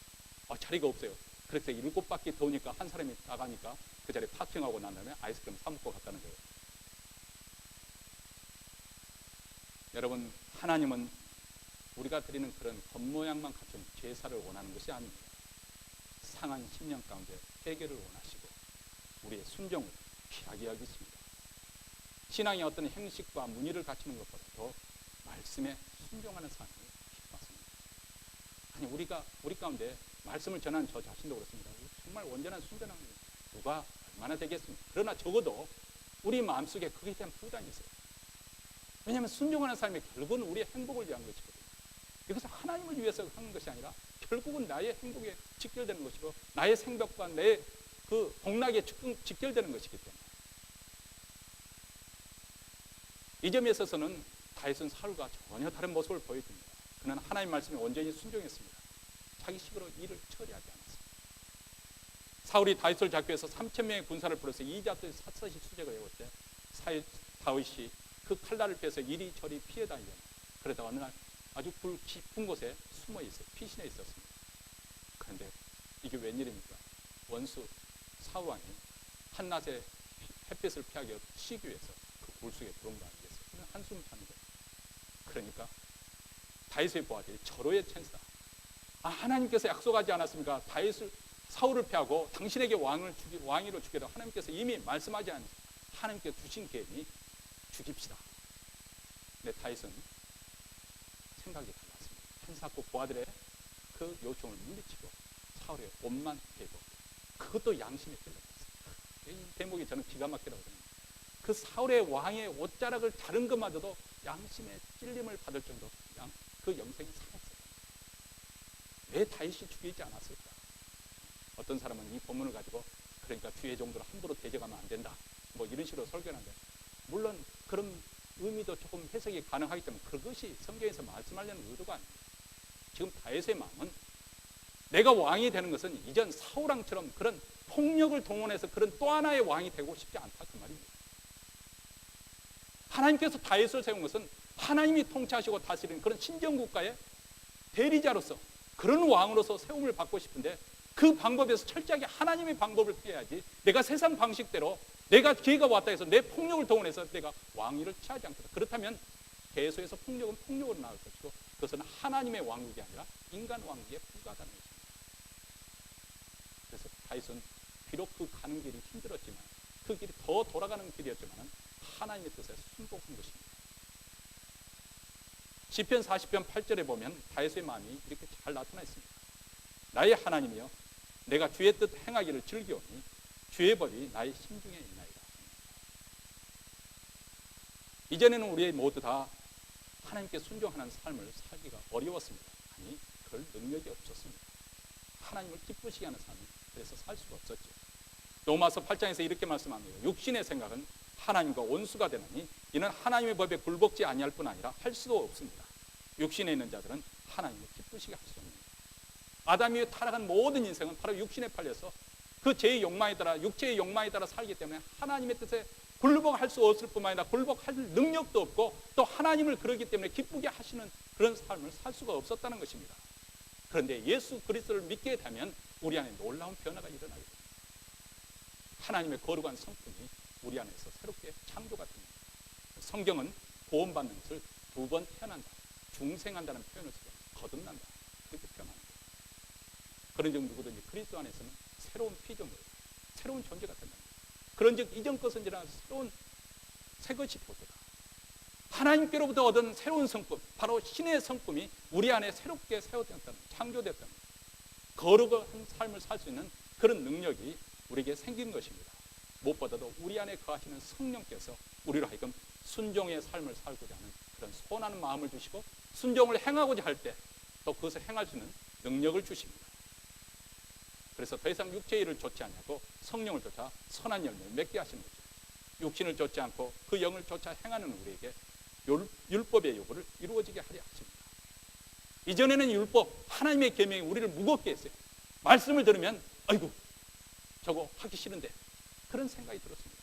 자리가 없어요. 그래서 7바퀴 도니까 한 사람이 나가니까 그 자리에 파킹하고 난 다음에 아이스크림 사 먹고 갔다는 거예요. 여러분, 하나님은 우리가 드리는 그런 겉모양만 갖춘 제사를 원하는 것이 아닙니다. 상한 심령 가운데 회개를 원하시고 우리의 순종을 귀하게 여기십니다. 신앙의 어떤 행식과 문의를 갖추는 것보다 더 말씀에 순종하는 삶을 기뻐하십니다. 아니, 우리 가운데 말씀을 전하는 저 자신도 그렇습니다. 정말 온전한 순전한 누가 얼마나 되겠습니까? 그러나 적어도 우리 마음속에 그에 대한 부담이 있어요. 왜냐하면 순종하는 삶이 결국은 우리의 행복을 위한 것이거든요. 이것은 하나님을 위해서 하는 것이 아니라 결국은 나의 행복에 직결되는 것이고 나의 생각과 내 그 복락에 직결되는 것이기 때문에 이 점에 있어서는 다윗은 사울과 전혀 다른 모습을 보여줍니다. 그는 하나님 말씀에 온전히 순종했습니다. 자기 식으로 일을 처리하지 않았습니다. 사울이 다윗을 잡기 위해서 3,000명의 군사를 불러서 이자도의 샅샅이 수색을 해올 때 다윗이 그 칼날을 빼서 이리저리 피해 다니잖아요. 그러다가 어느 날 아주 불 깊은 곳에 숨어 있어요. 피신해 있었습니다. 그런데 이게 웬일입니까? 원수 사울왕이 한낮에 햇빛을 피하기 쉬기 위해서 그 굴 속에 들어온 거 아니겠어요? 한숨을 자는 거예요. 그러니까 다윗의 부하들이 절호의 찬스다. 하나님께서 약속하지 않았습니까? 사울을 패하고 당신에게 왕위를 주게 되고 하나님께서 이미 말씀하지 않으셨습니다. 하나님께서 주신 계획이 죽입시다. 근데 다윗은 생각이 달랐습니다. 한사코 부하들의 그 요청을 물리치고 사울의 옷만 베고 그것도 양심에 찔렸어요. 이 대목이 저는 기가 막히다고 생각합니다. 그 사울의 왕의 옷자락을 자른 것마저도 양심에 찔림을 받을 정도로 그 영생이 상했어요. 왜 다윗이 죽이지 않았을까? 어떤 사람은 이 본문을 가지고 그러니까 주의 종들을 함부로 대적하면 안 된다. 뭐 이런 식으로 설교하는데 물론 그런 의미도 조금 해석이 가능하기 때문에 그것이 성경에서 말씀하려는 의도가 아닙니다. 지금 다윗의 마음은 내가 왕이 되는 것은 이전 사울왕처럼 그런 폭력을 동원해서 그런 또 하나의 왕이 되고 싶지 않다 그 말입니다. 하나님께서 다윗을 세운 것은 하나님이 통치하시고 다스리는 그런 신정국가의 대리자로서 그런 왕으로서 세움을 받고 싶은데 그 방법에서 철저하게 하나님의 방법을 해야지 내가 세상 방식대로 내가 기회가 왔다 해서 내 폭력을 동원해서 내가 왕위를 취하지 않겠다. 그렇다면 계속해서 폭력은 폭력으로 나올 것이고 그것은 하나님의 왕국이 아니라 인간 왕국에 불과하다는 것입니다. 그래서 다윗은 비록 그 가는 길이 힘들었지만 그 길이 더 돌아가는 길이었지만 하나님의 뜻에 순복한 것입니다. 시편 40편 8절에 보면 다윗의 마음이 이렇게 잘 나타나 있습니다. 나의 하나님이여 내가 주의 뜻 행하기를 즐기오니 주의 법이 나의 심중에 있나이다. 이전에는 우리 모두 다 하나님께 순종하는 삶을 살기가 어려웠습니다. 아니 그럴 능력이 없었습니다. 하나님을 기쁘시게 하는 삶을 그래서 살 수가 없었죠. 로마서 8장에서 이렇게 말씀합니다. 육신의 생각은 하나님과 원수가 되느니 이는 하나님의 법에 굴복지 아니할 뿐 아니라 할 수도 없습니다. 육신에 있는 자들은 하나님을 기쁘시게 할 수 없습니다. 아담이 타락한 모든 인생은 바로 육신에 팔려서 그 죄의 욕망에 따라 육체의 욕망에 따라 살기 때문에 하나님의 뜻에 굴복할 수 없을 뿐만 아니라 굴복할 능력도 없고 또 하나님을 그러기 때문에 기쁘게 하시는 그런 삶을 살 수가 없었다는 것입니다. 그런데 예수 그리스도를 믿게 되면 우리 안에 놀라운 변화가 일어나게 됩니다. 하나님의 거룩한 성품이 우리 안에서 새롭게 창조가 됩니다. 성경은 구원받는 것을 두 번 태어난다, 중생한다는 표현을 쓰고 거듭난다, 그렇게 표현합니다. 그런 즉 누구든지 그리스도 안에서는 새로운 피조물, 새로운 존재가 된다. 그런 즉 이전 것은 지나 새로운 새 것이 보도다. 하나님께로부터 얻은 새로운 성품, 바로 신의 성품이 우리 안에 새롭게 세워졌다는, 창조됐다는, 거룩한 삶을 살 수 있는 그런 능력이 우리에게 생긴 것입니다. 무엇보다도 우리 안에 거하시는 성령께서 우리로 하여금 순종의 삶을 살고자 하는 그런 선한 마음을 주시고 순종을 행하고자 할 때 또 그것을 행할 수 있는 능력을 주십니다. 그래서 더 이상 육체의 일을 좇지 않냐고 성령을 쫓아 선한 열매를 맺게 하시는 거죠. 육신을 좇지 않고 그 영을 쫓아 행하는 우리에게 율법의 요구를 이루어지게 하려 하십니다. 이전에는 율법, 하나님의 계명이 우리를 무겁게 했어요. 말씀을 들으면 아이고 저거 하기 싫은데 그런 생각이 들었습니다.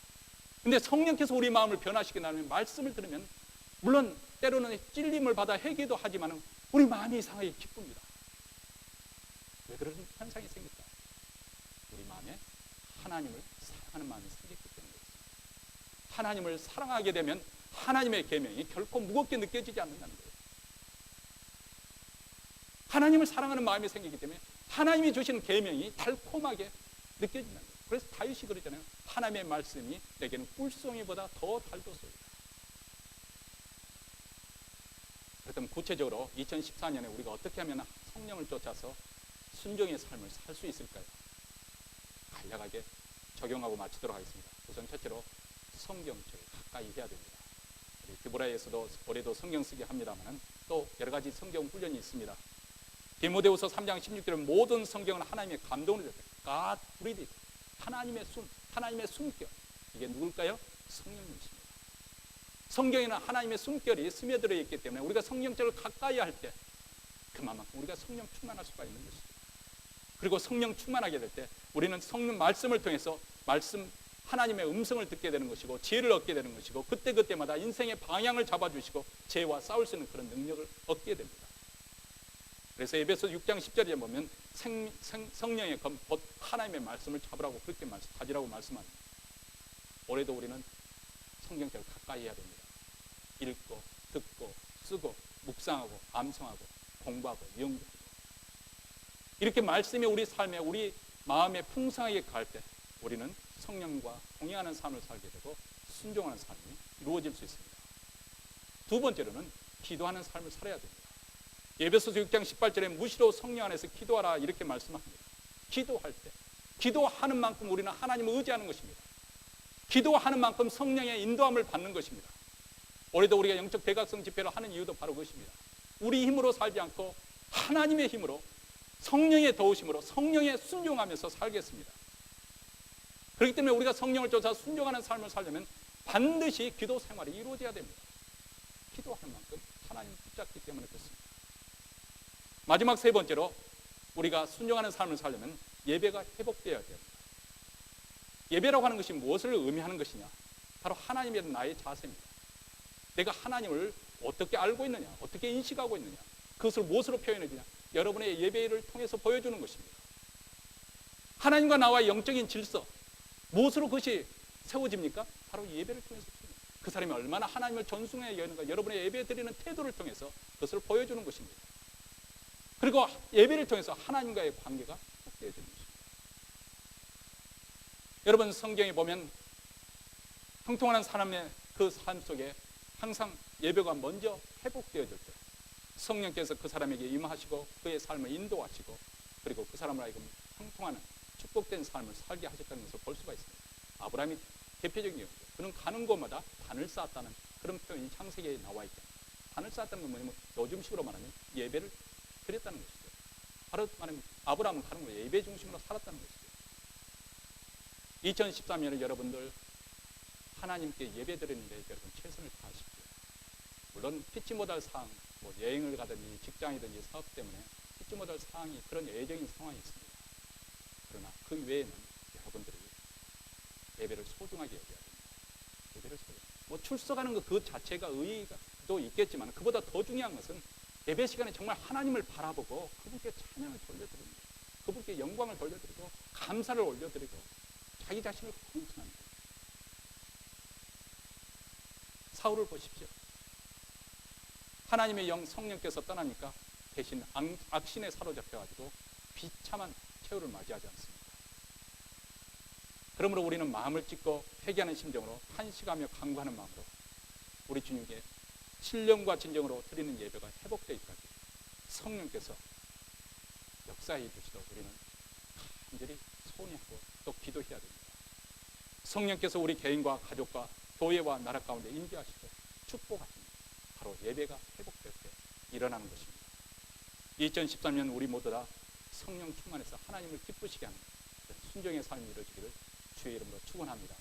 근데 성령께서 우리 마음을 변화시키게 나면 말씀을 들으면 물론 때로는 찔림을 받아 회개도 하지만 우리 마음이 이상하게 기쁩니다. 왜 그런 현상이 생길까? 우리 마음에 하나님을 사랑하는 마음이 생겼기 때문이었습니다. 하나님을 사랑하게 되면 하나님의 계명이 결코 무겁게 느껴지지 않는다는 거예요. 하나님을 사랑하는 마음이 생기기 때문에 하나님이 주시는 계명이 달콤하게 느껴진다는 거예요. 그래서 다윗이 그러잖아요. 하나님의 말씀이 내게는 꿀송이보다 더 달도소이다. 그렇다면 구체적으로 2014년에 우리가 어떻게 하면 성령을 쫓아서 순종의 삶을 살 수 있을까요? 간략하게 적용하고 마치도록 하겠습니다. 우선 첫째로 성경책을 가까이 해야 됩니다. 우리 디보라에서도 올해도 성경 쓰기 합니다만 또 여러 가지 성경 훈련이 있습니다. 디모데후서 3장 16절에 모든 성경은 하나님의 감동을 받았다. God breathed. 하나님의 숨, 하나님의 숨결. 이게 누굴까요? 성령님이십니다. 성경에는 하나님의 숨결이 스며들어 있기 때문에 우리가 성경책을 가까이 할 때 그만큼 우리가 성령 충만할 수가 있는 것이죠. 그리고 성령 충만하게 될 때 우리는 성령 말씀을 통해서 말씀 하나님의 음성을 듣게 되는 것이고 지혜를 얻게 되는 것이고 그때그때마다 인생의 방향을 잡아주시고 죄와 싸울 수 있는 그런 능력을 얻게 됩니다. 그래서 에베소 6장 10절에 보면 성령의 검, 곧 하나님의 말씀을 잡으라고 그렇게 가지라고 말씀합니다. 올해도 우리는 성경책을 가까이 해야 됩니다. 읽고 듣고 쓰고 묵상하고 암송하고 공부하고 연구하고 이렇게 말씀이 우리 삶에 우리 마음에 풍성하게 갈 때 우리는 성령과 동행하는 삶을 살게 되고 순종하는 삶이 이루어질 수 있습니다. 두 번째로는 기도하는 삶을 살아야 됩니다. 에베소서 6장 18절에 무시로 성령 안에서 기도하라 이렇게 말씀합니다. 기도할 때 기도하는 만큼 우리는 하나님을 의지하는 것입니다. 기도하는 만큼 성령의 인도함을 받는 것입니다. 올해도 우리가 영적 대각성 집회를 하는 이유도 바로 그것입니다. 우리 힘으로 살지 않고 하나님의 힘으로 성령의 도우심으로 성령에 순종하면서 살겠습니다. 그렇기 때문에 우리가 성령을 쫓아 순종하는 삶을 살려면 반드시 기도 생활이 이루어져야 됩니다. 기도하는 만큼 하나님을 붙잡기 때문에 그렇습니다. 마지막 세 번째로 우리가 순종하는 삶을 살려면 예배가 회복되어야 됩니다. 예배라고 하는 것이 무엇을 의미하는 것이냐? 바로 하나님에 대한 나의 자세입니다. 내가 하나님을 어떻게 알고 있느냐? 어떻게 인식하고 있느냐? 그것을 무엇으로 표현해 주냐? 여러분의 예배를 통해서 보여주는 것입니다. 하나님과 나와의 영적인 질서, 무엇으로 그것이 세워집니까? 바로 예배를 통해서 그 사람이 얼마나 하나님을 존중해야 하는가 여러분의 예배 드리는 태도를 통해서 그것을 보여주는 것입니다. 그리고 예배를 통해서 하나님과의 관계가 회복되어지는 것입니다. 여러분 성경에 보면 형통하는 사람의 그 삶 속에 항상 예배가 먼저 회복되어질 때 성령께서 그 사람에게 임하시고 그의 삶을 인도하시고 그리고 그 사람을 하여금 형통하는 축복된 삶을 살게 하셨다는 것을 볼 수가 있습니다. 아브라함이 대표적인 경우죠. 그는 가는 곳마다 단을 쌓았다는 그런 표현이 창세기에 나와 있다. 단을 쌓았다는 건 뭐냐면 요즘식으로 말하면 예배를 드렸다는 것이죠. 바로 말하면 아브라함은 가는 곳에 예배 중심으로 살았다는 것이죠. 2013년에 여러분들 하나님께 예배 드리는데 여러분 최선을 다하십시오. 물론 피치 못할 사항, 뭐 여행을 가든지 직장이든지 사업 때문에 피치 못할 사항이 그런 예외적인 상황이 있습니다. 그러나 그 외에는 여러분들이 예배를 소중하게 여겨야 됩니다. 예배를 드려요. 뭐 출석하는 것 그 자체가 의의도 있겠지만 그보다 더 중요한 것은 예배 시간에 정말 하나님을 바라보고 그분께 찬양을 돌려드리는 거예요. 그분께 영광을 돌려드리고 감사를 올려드리고 자기 자신을 헌신하는 거예요. 사울을 보십시오. 하나님의 영 성령께서 떠나니까 대신 악신에 사로잡혀가지고 비참한 최후를 맞이하지 않습니다. 그러므로 우리는 마음을 찢고 회개하는 심정으로 탄식하며 간구하는 마음으로 우리 주님께 신령과 진정으로 드리는 예배가 회복되기까지 성령께서 역사해 주시도록 우리는 간절히 소원하고 또 기도해야 됩니다. 성령께서 우리 개인과 가족과 교회와 나라 가운데 임재하시고 축복하십니다. 바로 예배가 회복될 때 일어나는 것입니다. 2013년 우리 모두 다 성령 충만해서 하나님을 기쁘시게 하는 순종의 삶이 이루어지기를 주의 이름으로 축원합니다.